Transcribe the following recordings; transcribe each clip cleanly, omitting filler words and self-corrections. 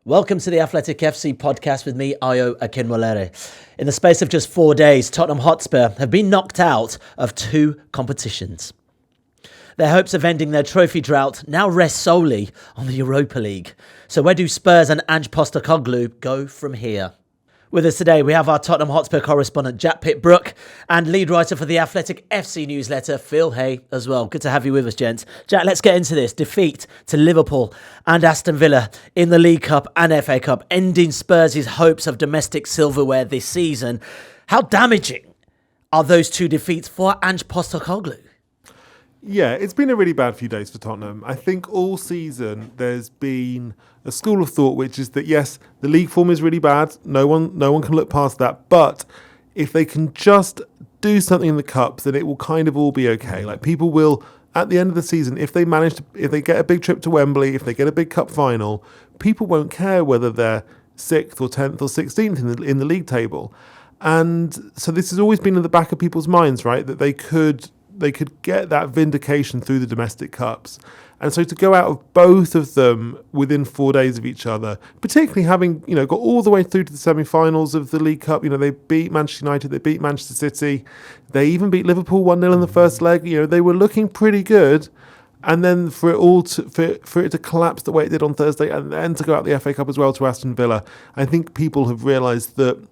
Welcome to the Athletic FC podcast with me, Ayo Akinwolere. In the space of just 4 days, Tottenham Hotspur have been knocked out of 2 competitions. Their hopes of ending their trophy drought now rest solely on the Europa League. So where do Spurs and Ange Postecoglou go from here? With us today, we have our Tottenham Hotspur correspondent, Jack Pitt-Brooke, and lead writer for the Athletic FC newsletter, Phil Hay, as well. Good to have you with us, gents. Jack, let's get into this. Defeat to Liverpool and Aston Villa in the League Cup and FA Cup, ending Spurs' hopes of domestic silverware this season. How damaging are those 2 defeats for Ange Postecoglou? Yeah, it's been a really bad few days for Tottenham. I think all season there's been a school of thought which is that, yes, the league form is really bad. No one can look past that. But if they can just do something in the cups, then it will kind of all be okay. Like, people will, at the end of the season, if they get a big trip to Wembley, if they get a big cup final, people won't care whether they're 6th or 10th or 16th in the league table. And so this has always been in the back of people's minds, right? That they could get that vindication through the domestic cups. And so to go out of both of them within 4 days of each other, particularly having, got all the way through to the semi-finals of the League Cup, they beat Manchester United, they beat Manchester City, they even beat Liverpool 1-0 in the first leg, they were looking pretty good. And then for it to collapse the way it did on Thursday, and then to go out the FA Cup as well to Aston Villa, I think people have realised that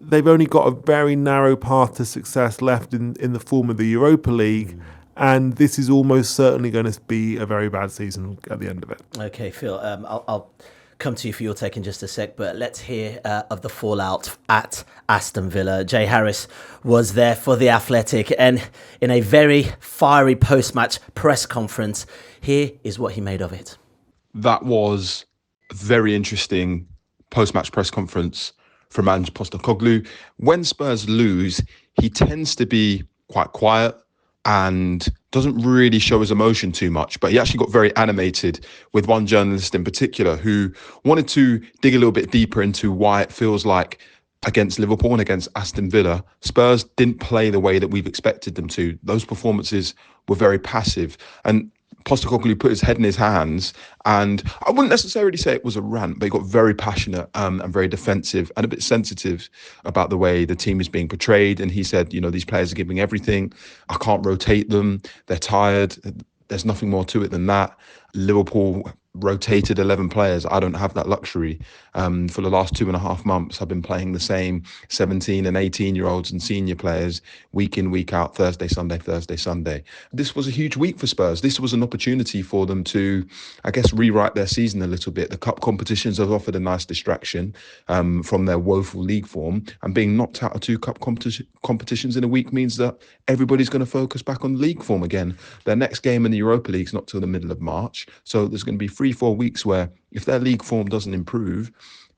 they've only got a very narrow path to success left in the form of the Europa League, and this is almost certainly going to be a very bad season at the end of it. Okay, Phil, I'll come to you for your take in just a sec, but let's hear of the fallout at Aston Villa. Jay Harris was there for The Athletic, and in a very fiery post-match press conference, here is what he made of it. That was a very interesting post-match press conference from Ange Postecoglou. When Spurs lose, he tends to be quite quiet and doesn't really show his emotion too much. But he actually got very animated with one journalist in particular who wanted to dig a little bit deeper into why it feels like against Liverpool and against Aston Villa, Spurs didn't play the way that we've expected them to. Those performances were very passive. And Postecoglou put his head in his hands, and I wouldn't necessarily say it was a rant, but he got very passionate and very defensive and a bit sensitive about the way the team is being portrayed. And he said, these players are giving everything. I can't rotate them. They're tired. There's nothing more to it than that. Liverpool rotated 11 players. I don't have that luxury. For the last 2.5 months, I've been playing the same 17 and 18-year-olds and senior players week in, week out, Thursday, Sunday. This was a huge week for Spurs. This was an opportunity for them to, I guess, rewrite their season a little bit. The cup competitions have offered a nice distraction from their woeful league form, and being knocked out of 2 cup competitions in a week means that everybody's going to focus back on league form again. Their next game in the Europa League is not till the middle of March, so there's going to be 3-4 weeks where if their league form doesn't improve,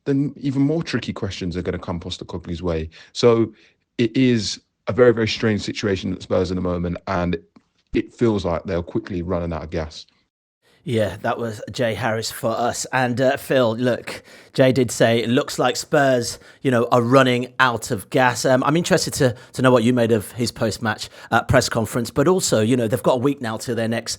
then even more tricky questions are going to come Postecoglou's way. So it is a very, very strange situation at Spurs in the moment, and it feels like they're quickly running out of gas. Yeah, that was Jay Harris for us. And Phil, look, Jay did say it looks like Spurs, are running out of gas. I'm interested to know what you made of his post-match press conference. But also, they've got a week now to their next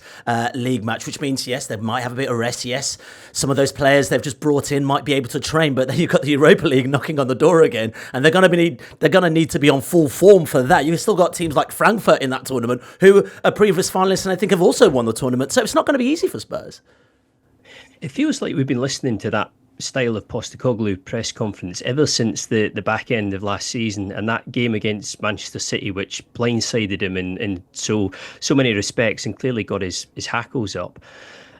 league match, which means, yes, they might have a bit of rest. Yes, some of those players they've just brought in might be able to train. But then you've got the Europa League knocking on the door again. And they're going to need to be on full form for that. You've still got teams like Frankfurt in that tournament, who are previous finalists and I think have also won the tournament. So it's not going to be easy for Spurs. It feels like we've been listening to that style of Postecoglou press conference ever since the back end of last season, and that game against Manchester City, which blindsided him in so many respects and clearly got his hackles up.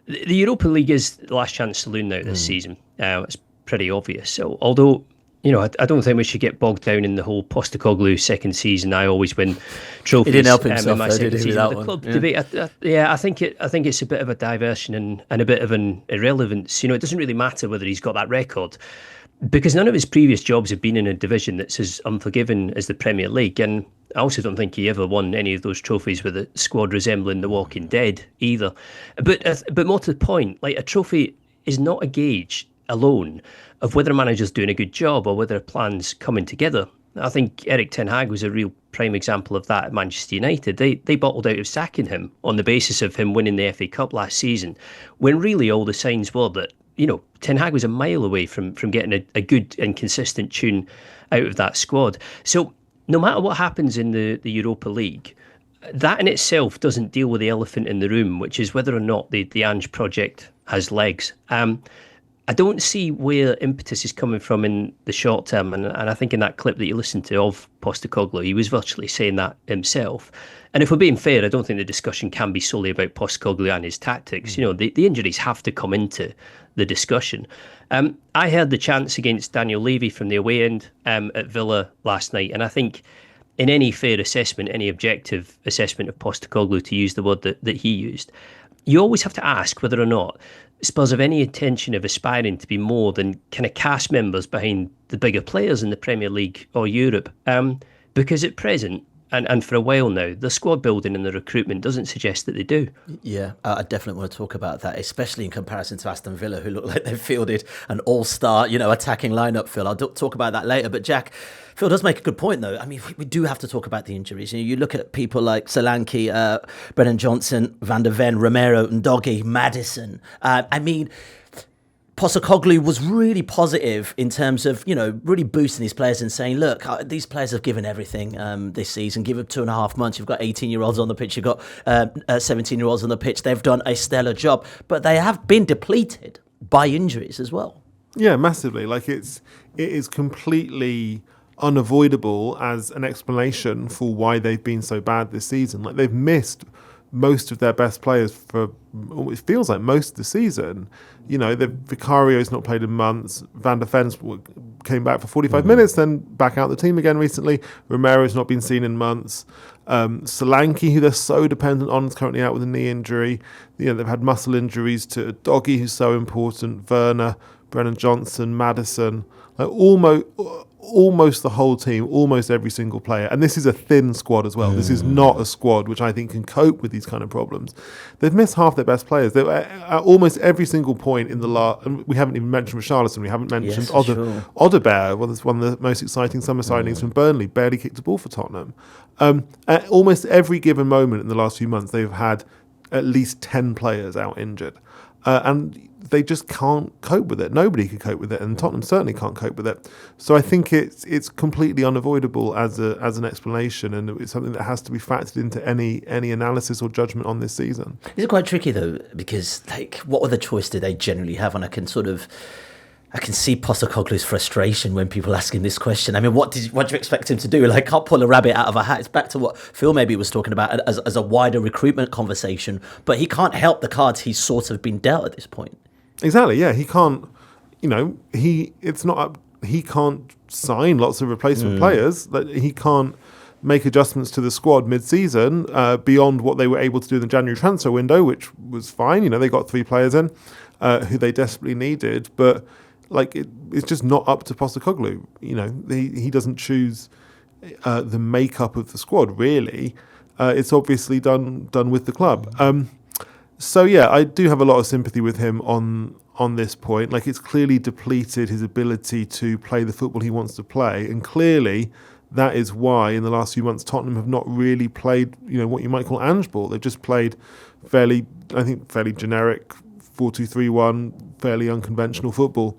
The Europa League is the last chance saloon now this season. It's pretty obvious. So although I don't think we should get bogged down in the whole Postecoglou second season, I always win trophies. He didn't help himself, in my second season. The club debate, I think it's a bit of a diversion and a bit of an irrelevance. It doesn't really matter whether he's got that record, because none of his previous jobs have been in a division that's as unforgiving as the Premier League. And I also don't think he ever won any of those trophies with a squad resembling The Walking Dead either. But more to the point, like, a trophy is not a gauge alone of whether a manager's doing a good job or whether a plan's coming together. I think Erik ten Hag was a real prime example of that at Manchester United. They bottled out of sacking him on the basis of him winning the FA Cup last season, when really all the signs were that Ten Hag was a mile away from getting a good and consistent tune out of that squad. So no matter what happens in the Europa League, that in itself doesn't deal with the elephant in the room, which is whether or not the Ange project has legs. I don't see where impetus is coming from in the short term, and I think in that clip that you listened to of Postecoglou, he was virtually saying that himself. And if we're being fair, I don't think the discussion can be solely about Postecoglou and his tactics. The injuries have to come into the discussion. I heard the chants against Daniel Levy from the away end at Villa last night, and I think in any fair assessment, any objective assessment of Postecoglou, to use the word that he used, you always have to ask whether or not Spurs have any intention of aspiring to be more than kind of cast members behind the bigger players in the Premier League or Europe. Because at present, and for a while now, the squad building and the recruitment doesn't suggest that they do. Yeah, I definitely want to talk about that, especially in comparison to Aston Villa, who look like they've fielded an all-star, attacking lineup, Phil. I'll talk about that later. But Jack, Phil does make a good point, though. I mean, we do have to talk about the injuries. You look at people like Solanke, Brennan Johnson, Van der Ven, Romero, Ndogi, Maddison. Postecoglou was really positive in terms of, really boosting his players and saying, look, these players have given everything this season. Give them 2.5 months. You've got 18-year-olds on the pitch. You've got 17-year-olds on the pitch. They've done a stellar job. But they have been depleted by injuries as well. Yeah, massively. It is completely unavoidable as an explanation for why they've been so bad this season. They've missed most of their best players for, it feels like, most of the season. Vicario's not played in months. Van der Ven came back for 45 minutes, then back out the team again recently. Romero's not been seen in months. Solanke, who they're so dependent on, is currently out with a knee injury. They've had muscle injuries to Doggy, who's so important. Werner, Brennan Johnson, Maddison, almost the whole team, almost every single player. And this is a thin squad as well. This is not a squad which I think can cope with these kind of problems. They've missed half their best players. They were at almost every single point in the last, and we haven't even mentioned Richarlison, we haven't mentioned Odebear, one of the most exciting summer signings from Burnley, barely kicked a ball for Tottenham. At almost every given moment in the last few months, they've had at least 10 players out injured. And they just can't cope with it. Nobody can cope with it, and Tottenham certainly can't cope with it. So I think it's completely unavoidable as an explanation, and it's something that has to be factored into any analysis or judgment on this season. It's quite tricky though, because what other choice do they generally have? And I can see Postecoglou's frustration when people ask him this question. I mean, what do you expect him to do? Can't pull a rabbit out of a hat. It's back to what Phil maybe was talking about as a wider recruitment conversation, but he can't help the cards he's sort of been dealt at this point. Exactly, yeah. He can't, he can't sign lots of replacement players. He can't make adjustments to the squad mid-season beyond what they were able to do in the January transfer window, which was fine. They got 3 players in who they desperately needed, but it's just not up to Postecoglou. He doesn't choose the makeup of the squad, really. It's obviously done with the club. So yeah, I do have a lot of sympathy with him on this point. It's clearly depleted his ability to play the football he wants to play, and clearly that is why in the last few months Tottenham have not really played, what you might call Ange ball. They've just played fairly generic 4-2-3-1, fairly unconventional football,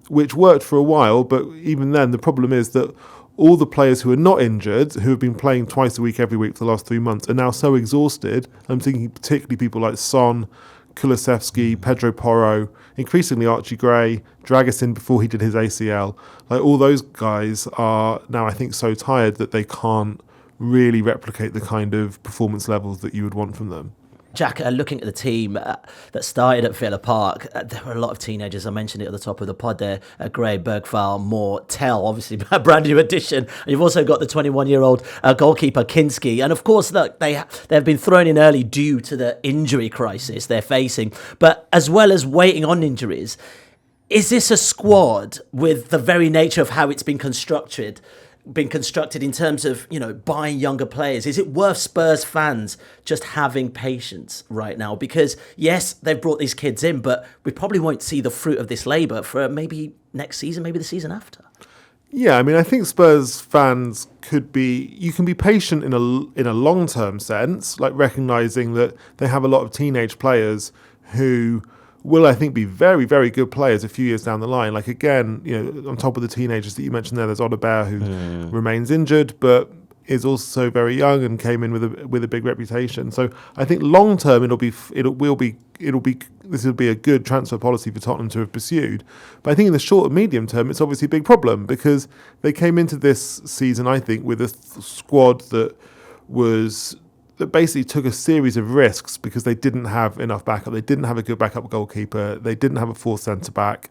which worked for a while. But even then, the problem is that all the players who are not injured, who have been playing twice a week, every week for the last 3 months, are now so exhausted. I'm thinking particularly people like Son, Kulusevski, Pedro Porro, increasingly Archie Gray, Dragusin before he did his ACL. All those guys are now, I think, so tired that they can't really replicate the kind of performance levels that you would want from them. Jack, looking at the team that started at Villa Park, there were a lot of teenagers. I mentioned it at the top of the pod there. Gray, Bergvall, Moore, Tell, obviously a brand new addition. And you've also got the 21-year-old goalkeeper, Kinski. And of course, look, they've been thrown in early due to the injury crisis they're facing. But as well as waiting on injuries, is this a squad with the very nature of how it's been constructed in terms of, buying younger players? Is it worth Spurs fans just having patience right now? Because yes, they've brought these kids in, but we probably won't see the fruit of this labour for maybe next season, maybe the season after. Yeah, I think Spurs fans you can be patient in a long-term sense, recognising that they have a lot of teenage players who will, I think, be very, very good players a few years down the line. Like, again, on top of the teenagers that you mentioned there, there's Ayo who remains injured, but is also very young and came in with a big reputation. So I think long term this will be a good transfer policy for Tottenham to have pursued. But I think in the short and medium term, it's obviously a big problem because they came into this season, I think, with a squad that basically took a series of risks because they didn't have enough backup. They didn't have a good backup goalkeeper. They didn't have a fourth centre-back.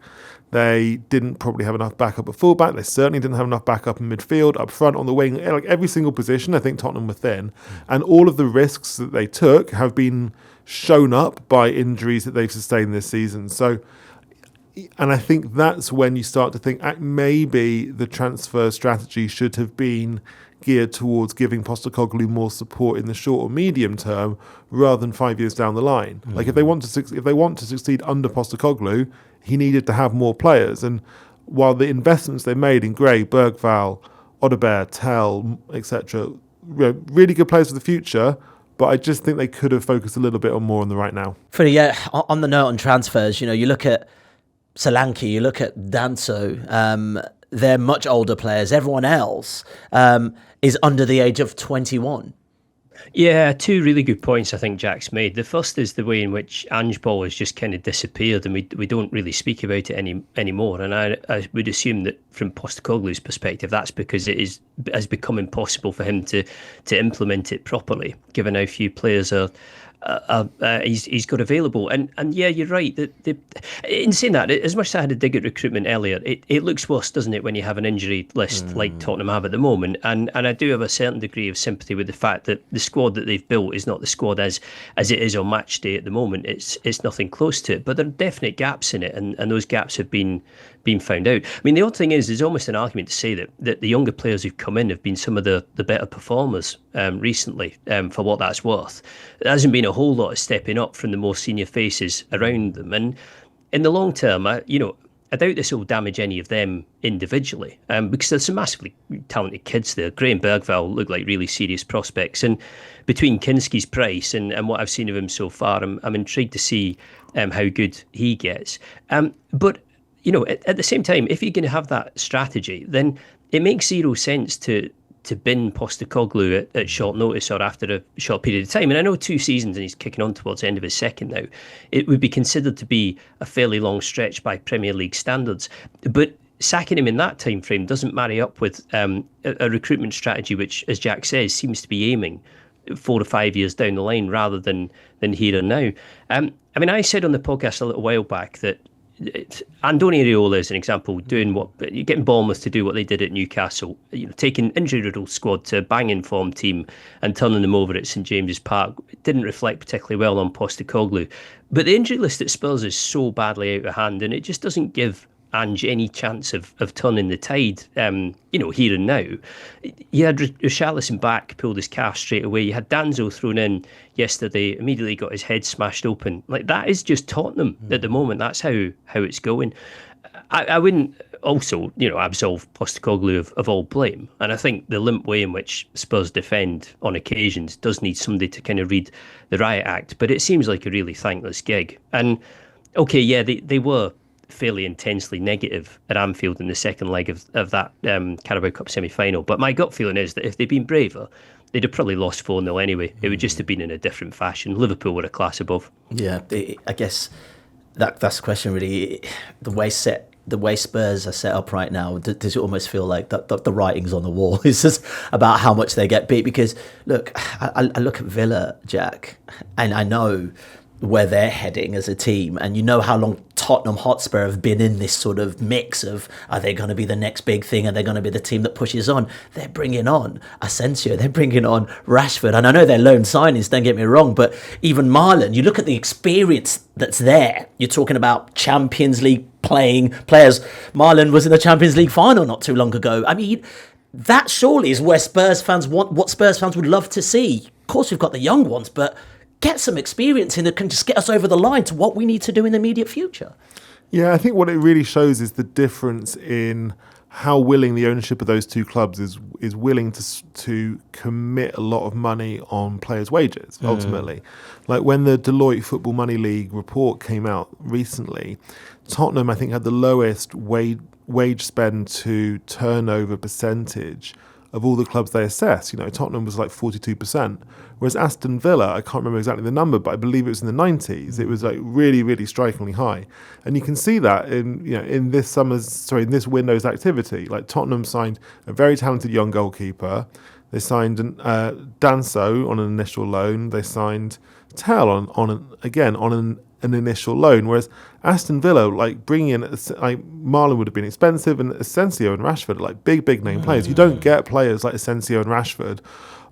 They didn't probably have enough backup at full-back. They certainly didn't have enough backup in midfield, up front, on the wing. Like every single position, I think Tottenham were thin. And all of the risks that they took have been shown up by injuries that they've sustained this season. So, and I think that's when you start to think maybe the transfer strategy should have been geared towards giving Postecoglou more support in the short or medium term rather than 5 years down the line. Like if they want to succeed under Postecoglou, he needed to have more players. And while the investments they made in Gray, Bergvall, Odegaard, Tell, etc., really good players for the future, but I just think they could have focused a little bit more on the right now. Freddie, yeah, on the note on transfers, you look at Solanke, you look at Danso, they're much older players. Everyone else is under the age of 21. Yeah, two really good points I think Jack's made. The first is the way in which Ange Ball has just kind of disappeared and we don't really speak about it anymore. And I would assume that from Postecoglou's perspective, that's because it has become impossible for him to implement it properly, given how few players he's got available. And yeah, you're right. In saying that, as much as I had a dig at recruitment earlier, it looks worse, doesn't it, when you have an injury list like Tottenham have at the moment. And I do have a certain degree of sympathy with the fact that the squad that they've built is not the squad as it is on match day at the moment. It's nothing close to it, but there are definite gaps in it, and those gaps have been found out. I mean, the odd thing is, there's almost an argument to say that the younger players who've come in have been some of the better performers recently, for what that's worth. There hasn't been a whole lot of stepping up from the more senior faces around them. And in the long term, I doubt this will damage any of them individually, because there's some massively talented kids there. Gray and Bergvall look like really serious prospects. And between Kinski's price and what I've seen of him so far, I'm intrigued to see how good he gets. But at the same time, if you're going to have that strategy, then it makes zero sense to bin Postecoglou at short notice or after a short period of time. And I know 2 seasons and he's kicking on towards the end of his second now. It would be considered to be a fairly long stretch by Premier League standards. But sacking him in that time frame doesn't marry up with a recruitment strategy which, as Jack says, seems to be aiming 4 to 5 years down the line rather than here and now. I said on the podcast a little while back that Andoni Iraola is an example, getting Bournemouth to do what they did at Newcastle, taking injury-riddled squad to a banging form team and turning them over at St James's Park. It didn't reflect particularly well on Postecoglou. But the injury list at Spurs is so badly out of hand, and it just doesn't give Ange any chance of turning the tide, here and now. You had Richarlison back, pulled his calf straight away. You had Danso thrown in yesterday, immediately got his head smashed open. Like, that is just Tottenham at the moment. That's how it's going. I wouldn't also, absolve Postecoglou of all blame. And I think the limp way in which Spurs defend on occasions does need somebody to kind of read the riot act. But it seems like a really thankless gig. And, okay, yeah, they were fairly intensely negative at Anfield in the second leg of that Carabao Cup semi-final. But my gut feeling is that if they'd been braver, they'd have probably lost 4-0 anyway. It would just have been in a different fashion. Liverpool were a class above. Yeah, I guess that's the question, really. The way Spurs are set up right now, does it almost feel like the writing's on the wall? It's just about how much they get beat. Because, look, I look at Villa, Jack, and I know where they're heading as a team, and how long Tottenham Hotspur have been in this sort of mix of, are they going to be the next big thing? Are they going to be the team that pushes on? They're bringing on Asensio, they're bringing on Rashford, and I know they're loan signings, don't get me wrong, but even Marlon, you look at the experience that's there. You're talking about Champions League playing players. Marlon was in the Champions League final not too long ago. I mean, that surely is where Spurs fans want, what Spurs fans would love to see. Of course, we've got the young ones, but get some experience in that can just get us over the line to what we need to do in the immediate future. Yeah, I think what it really shows is the difference in how willing the ownership of those two clubs is willing to commit a lot of money on players' wages, ultimately. Like when the Deloitte Football Money League report came out recently, Tottenham, I think, had the lowest wage spend to turnover percentage of all the clubs they assessed. You know, Tottenham was like 42%, whereas Aston Villa, I can't remember exactly the number, but I believe it was in the 90s. It was like really, really strikingly high. And you can see that in this window's activity. Like Tottenham signed a very talented young goalkeeper. They signed Danso on an initial loan. They signed Tell on an initial loan, whereas Aston Villa, like bringing in, like Marlon would have been expensive, and Asensio and Rashford are like big name players. You don't get players like Asensio and Rashford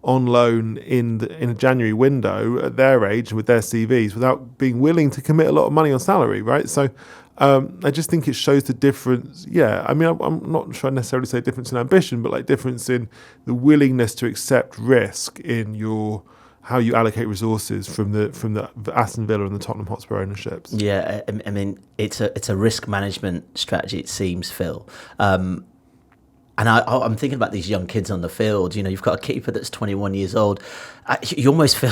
on loan in a January window at their age with their CVs without being willing to commit a lot of money on salary, right? So I just think it shows the difference. Yeah, I mean, I'm not sure I necessarily say difference in ambition, but like difference in the willingness to accept risk in how you allocate resources from the Aston Villa and the Tottenham Hotspur ownerships. Yeah, I mean, it's a risk management strategy, it seems, Phil. And I'm thinking about these young kids on the field. You know, you've got a keeper that's 21 years old. You almost feel,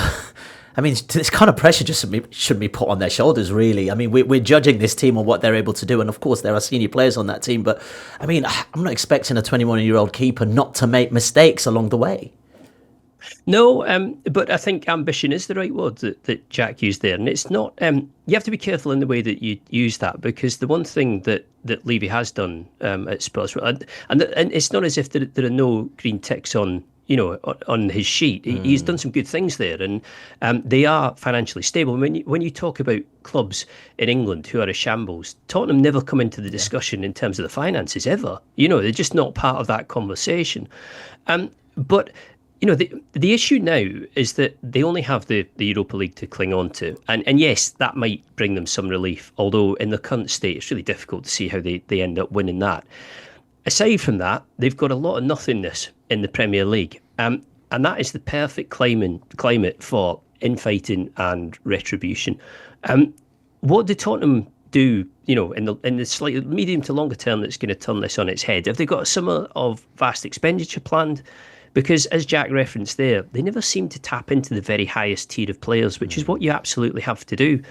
I mean, this kind of pressure just shouldn't be put on their shoulders, really. I mean, we're judging this team on what they're able to do. And of course, there are senior players on that team. But I mean, I'm not expecting a 21-year-old keeper not to make mistakes along the way. No, but I think ambition is the right word that Jack used there. And it's not, you have to be careful in the way that you use that, because the one thing that Levy has done at Spurs, and it's not as if there are no green ticks on his sheet. He's done some good things there, and they are financially stable. When you talk about clubs in England who are a shambles, Tottenham never come into the discussion in terms of the finances ever. They're just not part of that conversation. But the issue now is that they only have the Europa League to cling on to. And yes, that might bring them some relief, although in the current state, it's really difficult to see how they end up winning that. Aside from that, they've got a lot of nothingness in the Premier League. And that is the perfect climate for infighting and retribution. What do Tottenham do, in the slightly medium to longer term that's going to turn this on its head? Have they got a summer of vast expenditure planned? Because, as Jack referenced there, they never seem to tap into the very highest tier of players, which is what you absolutely have to do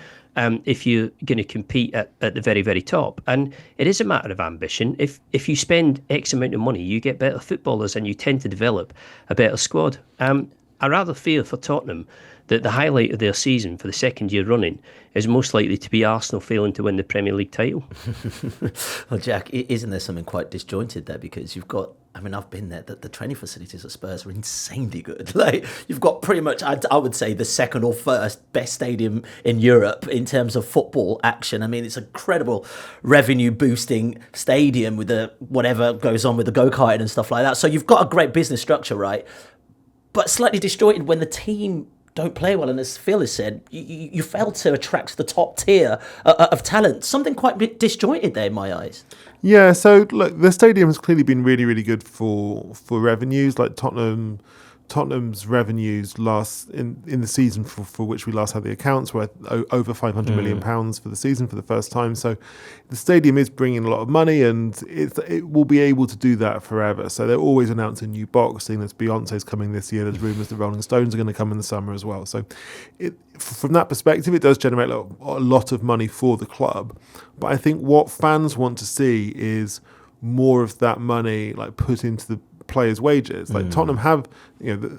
if you're going to compete at the very, very top. And it is a matter of ambition. If you spend X amount of money, you get better footballers and you tend to develop a better squad. I rather fear for Tottenham that the highlight of their season for the second year running is most likely to be Arsenal failing to win the Premier League title. Well, Jack, isn't there something quite disjointed there? Because you've got, I mean, I've been there, the training facilities at Spurs are insanely good. Like, you've got pretty much, I would say, the second or first best stadium in Europe in terms of football action. I mean, it's a incredible revenue-boosting stadium with whatever goes on with the go-karting and stuff like that. So you've got a great business structure, right? But slightly disjointed when the team don't play well, and as Phil has said, you fail to attract the top tier of talent. Something quite disjointed there in my eyes. Yeah, so look, the stadium has clearly been really, really good for revenues. Like Tottenham's revenues last in the season for which we last had the accounts were over £500 million for the season for the first time. So the stadium is bringing a lot of money, and it will be able to do that forever. So they're always announcing new box. Seeing as Beyonce's coming this year, there's rumours the Rolling Stones are going to come in the summer as well. So from that perspective, it does generate a lot of money for the club. But I think what fans want to see is more of that money like put into the players' wages. Like Tottenham have,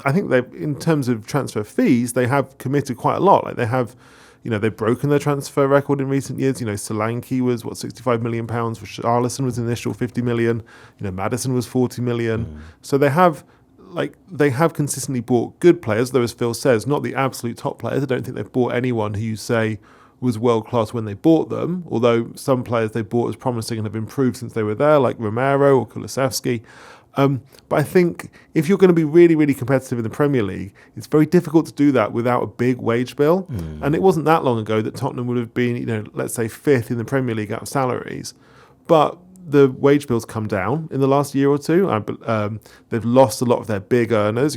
I think they, in terms of transfer fees, they have committed quite a lot. Like they have, they've broken their transfer record in recent years. Solanke was £65 million. Richarlison was an initial 50 million. Maddison was 40 million. So they have consistently bought good players, though as Phil says, not the absolute top players. I don't think they've bought anyone who you say was world class when they bought them, although some players they bought as promising and have improved since they were there, like Romero or Kulusevski. But I think if you're going to be really, really competitive in the Premier League, it's very difficult to do that without a big wage bill. And it wasn't that long ago that Tottenham would have been, let's say fifth in the Premier League out of salaries. But the wage bill's come down in the last year or two. They've lost a lot of their big earners.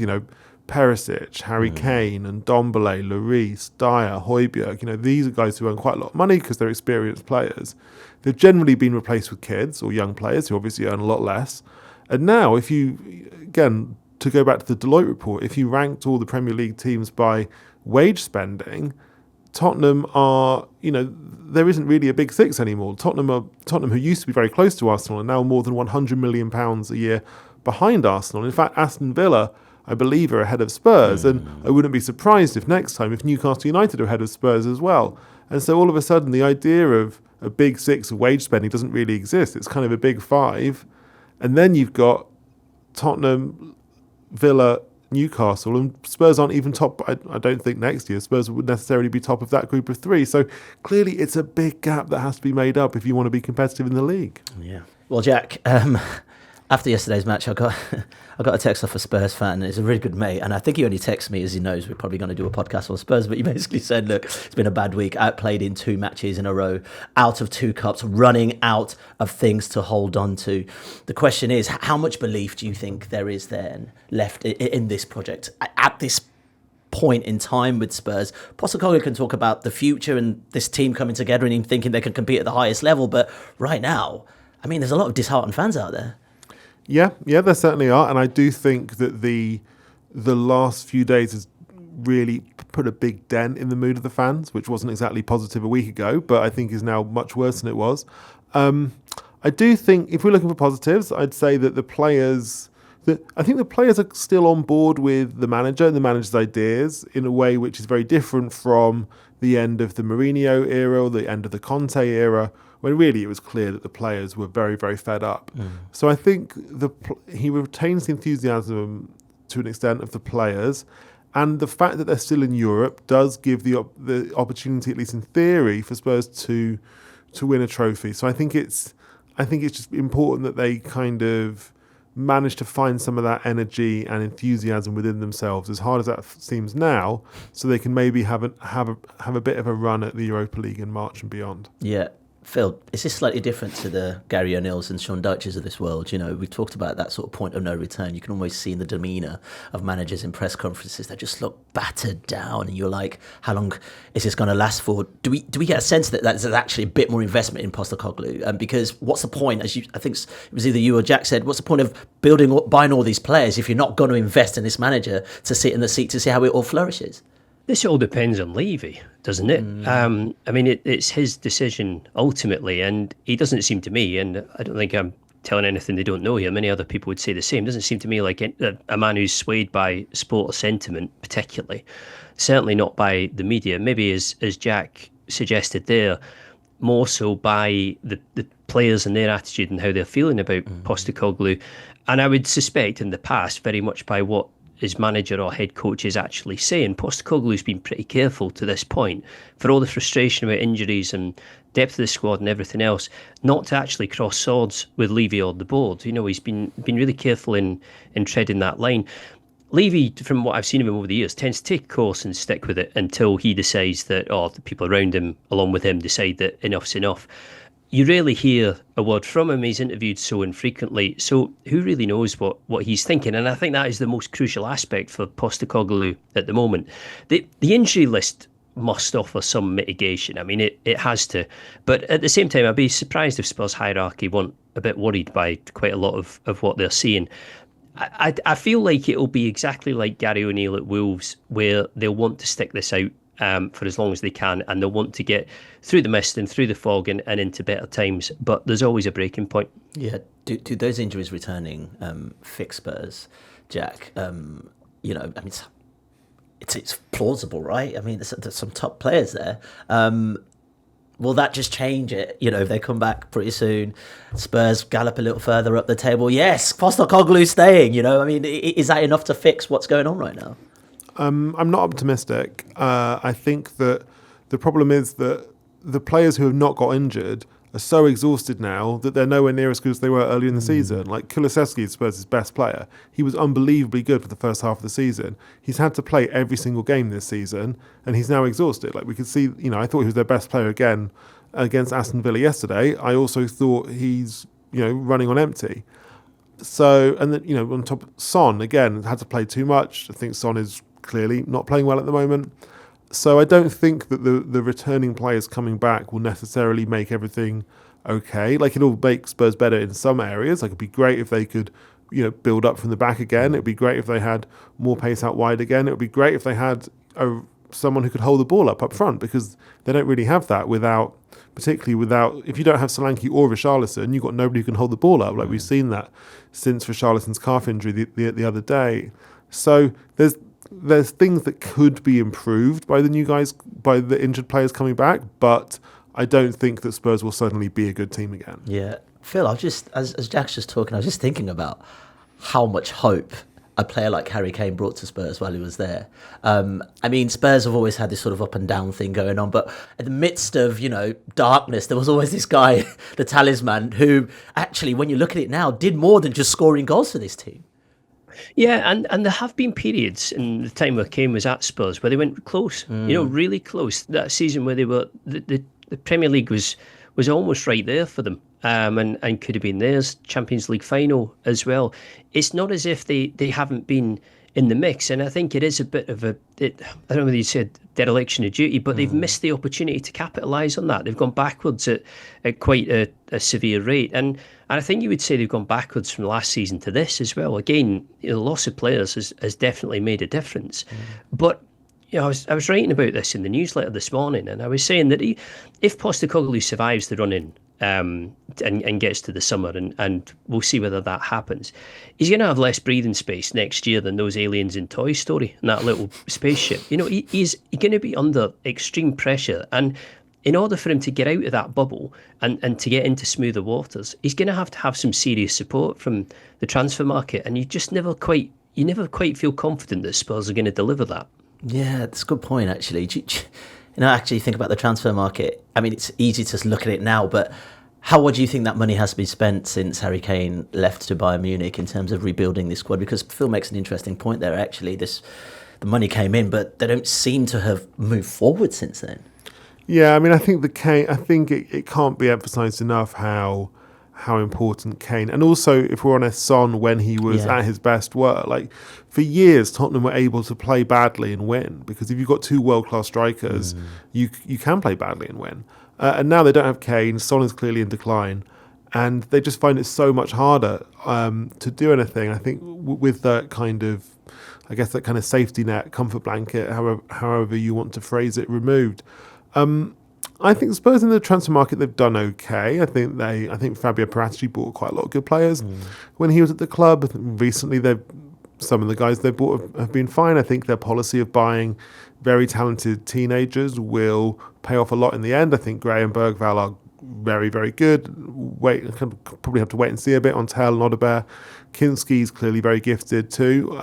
Perisic, Harry Kane and Ndombele, Lloris, Dyer, Højbjerg, these are guys who earn quite a lot of money because they're experienced players. They've generally been replaced with kids or young players who obviously earn a lot less. And now, if you, again, to go back to the Deloitte report, if you ranked all the Premier League teams by wage spending, Tottenham are, there isn't really a big six anymore. Tottenham, who used to be very close to Arsenal, are now more than £100 million a year behind Arsenal. In fact, Aston Villa, I believe, are ahead of Spurs, and I wouldn't be surprised if Newcastle United are ahead of Spurs as well. And so all of a sudden, the idea of a big six of wage spending doesn't really exist. It's kind of a big five. And then you've got Tottenham, Villa, Newcastle, and Spurs aren't even top. I don't think next year Spurs would necessarily be top of that group of three. So clearly it's a big gap that has to be made up if you want to be competitive in the league. Yeah. Well, Jack, after yesterday's match, I got a text off a Spurs fan. He's a really good mate, and I think he only texted me as he knows we're probably going to do a podcast on Spurs. But he basically said, "Look, it's been a bad week. Outplayed in 2 matches in a row, out of 2 cups, running out of things to hold on to." The question is, how much belief do you think there is then left in this project at this point in time with Spurs? Postecoglou can talk about the future and this team coming together and him thinking they can compete at the highest level, but right now, I mean, there's a lot of disheartened fans out there. Yeah, there certainly are, and I do think that the last few days has really put a big dent in the mood of the fans, which wasn't exactly positive a week ago, but I think is now much worse than it was. I do think, if we're looking for positives, I'd say that I think the players are still on board with the manager and the manager's ideas in a way which is very different from the end of the Mourinho era or the end of the Conte era, when really it was clear that the players were very, very fed up. So I think he retains the enthusiasm to an extent of the players, and the fact that they're still in Europe does give the opportunity, at least in theory, for Spurs to win a trophy. So I think it's just important that they kind of manage to find some of that energy and enthusiasm within themselves, as hard as that seems now, so they can maybe have a bit of a run at the Europa League in March and beyond. Yeah. Phil, is this slightly different to the Gary O'Neills and Sean Dyches of this world? We've talked about that sort of point of no return. You can always see in the demeanour of managers in press conferences, they just look battered down, and you're like, how long is this going to last for? Do we get a sense that there's actually a bit more investment in Postecoglou? Because what's the point, I think it was either you or Jack said, what's the point of buying all these players if you're not going to invest in this manager to sit in the seat to see how it all flourishes? This all depends on Levy, doesn't it? I mean, it's his decision ultimately, and he doesn't seem to me, and I don't think I'm telling anything they don't know here, many other people would say the same, doesn't seem to me like a man who's swayed by sport or sentiment particularly, certainly not by the media, maybe as Jack suggested there, more so by the players and their attitude and how they're feeling about Postecoglou, and I would suspect in the past very much by what his manager or head coach is actually saying. Postecoglou's been pretty careful to this point, for all the frustration about injuries and depth of the squad and everything else, not to actually cross swords with Levy or the board. He's been really careful in treading that line. Levy, from what I've seen of him over the years, tends to take a course and stick with it until he decides that, or the people around him, along with him, decide that enough's enough. You rarely hear a word from him. He's interviewed so infrequently. So who really knows what he's thinking? And I think that is the most crucial aspect for Postecoglou at the moment. The injury list must offer some mitigation. I mean, it has to. But at the same time, I'd be surprised if Spurs hierarchy weren't a bit worried by quite a lot of what they're seeing. I feel like it'll be exactly like Gary O'Neill at Wolves, where they'll want to stick this out for as long as they can, and they'll want to get through the mist and through the fog and into better times, but there's always a breaking point. Yeah, do those injuries returning fix Spurs, Jack? I mean, it's plausible, right? I mean, there's some top players there. Will that just change it? If they come back pretty soon, Spurs gallop a little further up the table. Yes, Postecoglou's staying. I mean, is that enough to fix what's going on right now? I'm not optimistic. I think that the problem is that the players who have not got injured are so exhausted now that they're nowhere near as good as they were earlier in the season. Like Kulusevski is Spurs' best player. He was unbelievably good for the first half of the season. He's had to play every single game this season, and he's now exhausted. Like we could see, I thought he was their best player again against Aston Villa yesterday. I also thought he's, running on empty. So, and then, on top, Son, again, had to play too much. I think Son is clearly not playing well at the moment. So I don't think that the returning players coming back will necessarily make everything okay. Like, it'll make Spurs better in some areas. Like, it'd be great if they could, build up from the back again. It'd be great if they had more pace out wide again. It would be great if they had someone who could hold the ball up front, because they don't really have that particularly without, if you don't have Solanke or Richarlison, you've got nobody who can hold the ball up. Like, we've seen that since Richarlison's calf injury the other day. So there's things that could be improved by the injured players coming back, but I don't think that Spurs will suddenly be a good team again. Yeah. Phil, as Jack's just talking, I was just thinking about how much hope a player like Harry Kane brought to Spurs while he was there. Spurs have always had this sort of up and down thing going on, but in the midst of, darkness, there was always this guy, the talisman, who actually, when you look at it now, did more than just scoring goals for this team. Yeah, and there have been periods in the time where Kane was at Spurs where they went close, really close. That season where they were, the Premier League was almost right there for them, and could have been theirs. Champions League final as well. It's not as if they haven't been in the mix, and I think it is a bit of I don't know whether you said dereliction of duty, but they've missed the opportunity to capitalise on that. They've gone backwards at quite a severe rate, and I think you would say they've gone backwards from last season to this as well. Again, the loss of players has definitely made a difference. But I was writing about this in the newsletter this morning, and I was saying that if Postecoglou survives the run-in and gets to the summer, and we'll see whether that happens, he's going to have less breathing space next year than those aliens in Toy Story and that little spaceship. He's going to be under extreme pressure, and in order for him to get out of that bubble and to get into smoother waters, he's going to have some serious support from the transfer market, and you never quite feel confident that Spurs are going to deliver that. Yeah, that's a good point, actually. Actually think about the transfer market. It's easy to look at it now, but what do you think that money has been spent since Harry Kane left to Bayern Munich in terms of rebuilding this squad? Because Phil makes an interesting point there, actually. The money came in, but they don't seem to have moved forward since then. Yeah, I think it can't be emphasised enough how important Kane, and also, if we're honest, Son, when he was at his best, were. Like, for years Tottenham were able to play badly and win, because if you've got two world-class strikers, you can play badly and win. And now they don't have Kane. Son is clearly in decline, and they just find it so much harder to do anything. I think with that kind of, that kind of safety net, comfort blanket, however you want to phrase it, removed. I think Spurs in the transfer market, they've done okay. I think Fabio Paratici bought quite a lot of good players when he was at the club. Recently, some of the guys they bought have been fine. I think their policy of buying very talented teenagers will pay off a lot in the end. I think Gray and Bergvall are very, very good. Probably have to wait and see a bit on Tell and Odebear. Kinski's clearly very gifted too.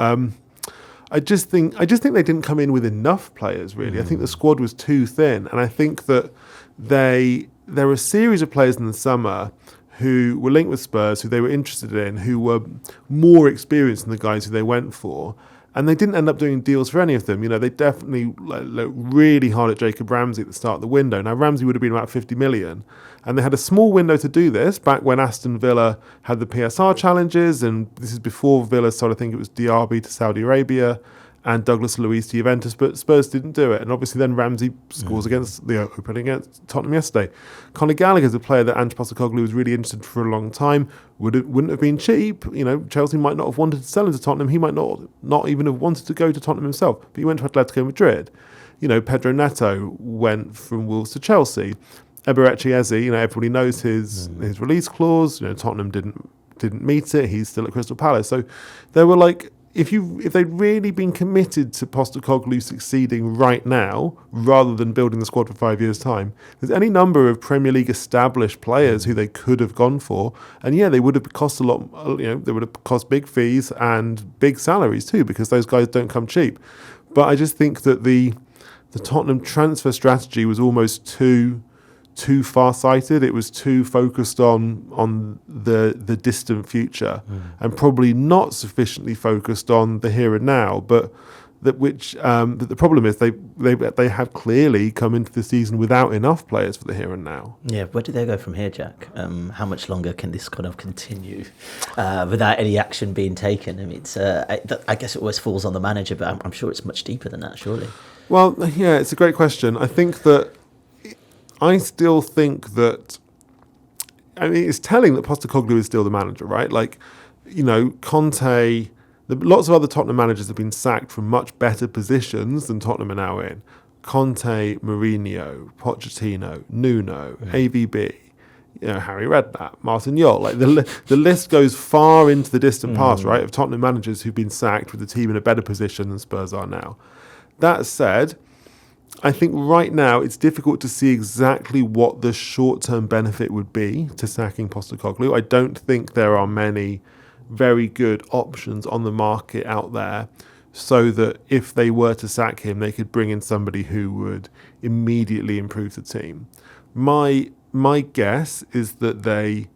I just think they didn't come in with enough players, really. I think the squad was too thin, and I think that there were a series of players in the summer who were linked with Spurs, who they were interested in, who were more experienced than the guys who they went for, and they didn't end up doing deals for any of them. They definitely looked really hard at Jacob Ramsey at the start of the window. Now, Ramsey would have been about 50 million, and they had a small window to do this back when Aston Villa had the PSR challenges, and this is before Villa sold, I think it was Diaby to Saudi Arabia and Douglas Luiz to Juventus, but Spurs didn't do it. And obviously then Ramsey scores against the opening against Tottenham yesterday. Conor Gallagher's a player that Ange Postecoglou was really interested for a long time. Wouldn't have been cheap. Chelsea might not have wanted to sell him to Tottenham. He might not even have wanted to go to Tottenham himself, but he went to Atletico Madrid. Pedro Neto went from Wolves to Chelsea. Eberechi Eze, everybody knows his release clause. Tottenham didn't meet it. He's still at Crystal Palace. So there were if they'd really been committed to Postecoglou succeeding right now, rather than building the squad for 5 years' time, there's any number of Premier League established players who they could have gone for, and they would have cost a lot. They would have cost big fees and big salaries too, because those guys don't come cheap. But I just think that the Tottenham transfer strategy was almost too far-sighted. It was too focused on the distant future, and probably not sufficiently focused on the here and now. But that the problem is they have clearly come into the season without enough players for the here and now. Yeah, where do they go from here, Jack? How much longer can this kind of continue without any action being taken? I mean, it's I guess it always falls on the manager, but I'm sure it's much deeper than that, surely. Well, yeah, it's a great question. I still think that. I mean, it's telling that Postecoglou is still the manager, right? Like, Conte. Lots of other Tottenham managers have been sacked from much better positions than Tottenham are now in. Conte, Mourinho, Pochettino, Nuno, AVB, Harry Redknapp, Martin Jol. Like the list goes far into the distant past, right, of Tottenham managers who've been sacked with the team in a better position than Spurs are now. That said, I think right now it's difficult to see exactly what the short-term benefit would be to sacking Postecoglou. I don't think there are many very good options on the market out there, so that if they were to sack him, they could bring in somebody who would immediately improve the team. My guess is that they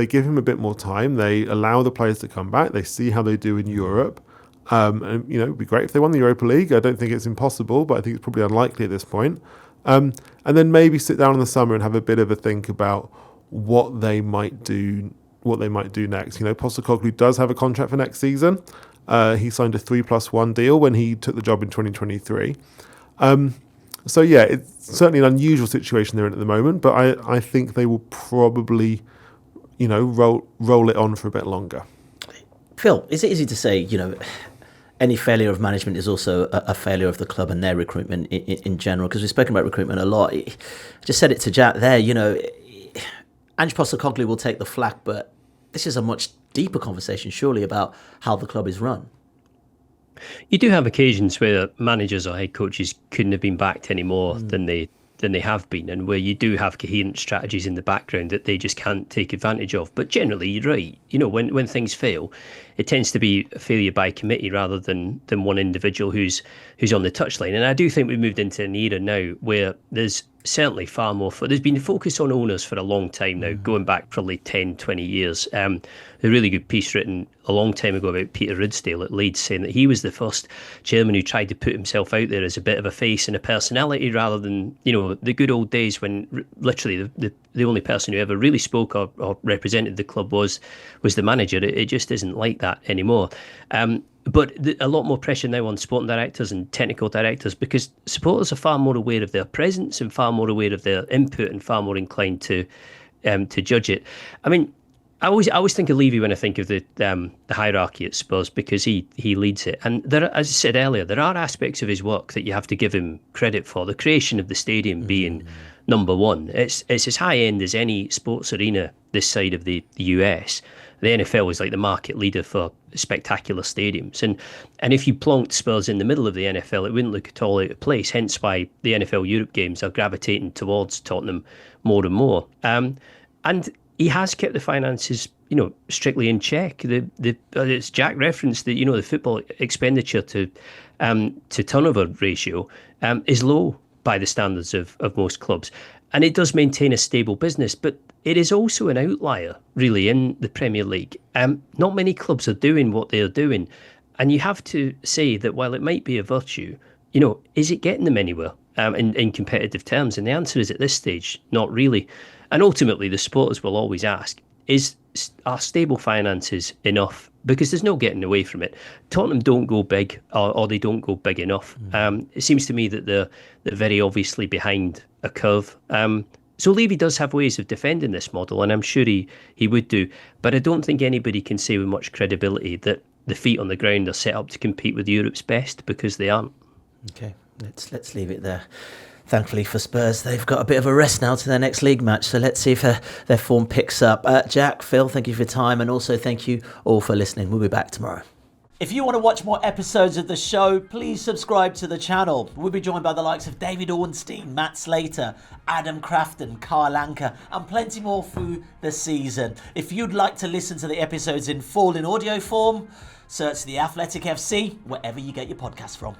give him a bit more time. They allow the players to come back. They see how they do in Europe. And it'd be great if they won the Europa League. I don't think it's impossible, but I think it's probably unlikely at this point. And then maybe sit down in the summer and have a bit of a think about what they might do next. Postecoglou does have a contract for next season. He signed a 3+1 deal when he took the job in 2023. So yeah, it's certainly an unusual situation they're in at the moment, but I think they will probably, roll it on for a bit longer. Phil, is it easy to say, any failure of management is also a failure of the club and their recruitment in general? Because we've spoken about recruitment a lot. I just said it to Jack there, Ange Postecoglou will take the flak, but this is a much deeper conversation, surely, about how the club is run. You do have occasions where managers or head coaches couldn't have been backed any more than they have been, and where you do have coherent strategies in the background that they just can't take advantage of. But generally, you're right. When things fail, it tends to be a failure by committee rather than one individual who's on the touchline. And I do think we've moved into an era now where there's certainly far more. There's been a focus on owners for a long time now, going back probably 10, 20 years. A really good piece written a long time ago about Peter Ridsdale at Leeds, saying that he was the first chairman who tried to put himself out there as a bit of a face and a personality, rather than the good old days when literally the only person who ever really spoke or represented the club was the manager. It just isn't like that anymore. But a lot more pressure now on sporting directors and technical directors, because supporters are far more aware of their presence and far more aware of their input and far more inclined to judge it. I mean, I always think of Levy when I think of the hierarchy at Spurs, because he leads it. And there, as I said earlier, there are aspects of his work that you have to give him credit for. The creation of the stadium being number one. It's as high end as any sports arena this side of the US. The NFL is like the market leader for spectacular stadiums. And if you plonked Spurs in the middle of the NFL, it wouldn't look at all out of place. Hence why the NFL Europe games are gravitating towards Tottenham more and more. And he has kept the finances, strictly in check. As Jack referenced, the football expenditure to turnover ratio is low by the standards of most clubs. And it does maintain a stable business, but it is also an outlier, really, in the Premier League. Not many clubs are doing what they're doing. And you have to say that while it might be a virtue, is it getting them anywhere in competitive terms? And the answer is, at this stage, not really. And ultimately, the supporters will always ask, are stable finances enough? Because there's no getting away from it. Tottenham don't go big, or they don't go big enough. It seems to me that they're very obviously behind a curve. So Levy does have ways of defending this model, and I'm sure he would do. But I don't think anybody can say with much credibility that the feet on the ground are set up to compete with Europe's best, because they aren't. Okay, let's leave it there. Thankfully for Spurs, they've got a bit of a rest now to their next league match. So let's see if their form picks up. Jack, Phil, thank you for your time. And also thank you all for listening. We'll be back tomorrow. If you want to watch more episodes of the show, please subscribe to the channel. We'll be joined by the likes of David Ornstein, Matt Slater, Adam Crafton, Carl Anker, and plenty more through the season. If you'd like to listen to the episodes in full in audio form, search The Athletic FC wherever you get your podcasts from.